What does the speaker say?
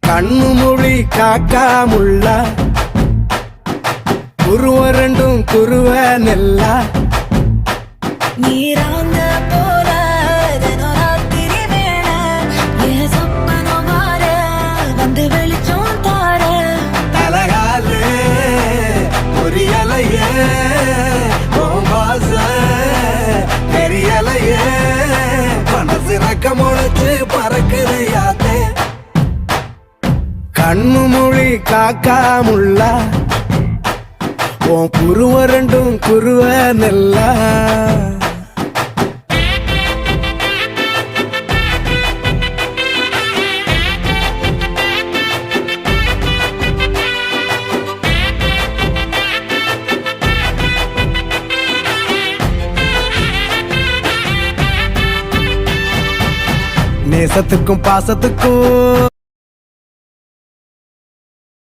கண்ணு மொழி காக்காமுள்ள குருவ ரெண்டும் குருவ நெல்லா நீராங்க போல தினராத்திரி வேண என் சொப்பனம் மாற வந்து வெளிச்சம் தார தலகாலே பொரியலையே வாச பெரியலையே மனசு ரக்க முளைச்சு பறக்குது யாத்தே கண்ணு மொழி காக்காமுள்ள உன் குருவ ரெண்டும் குருவ நெல்லா நேசத்துக்கும் பாசத்துக்கும்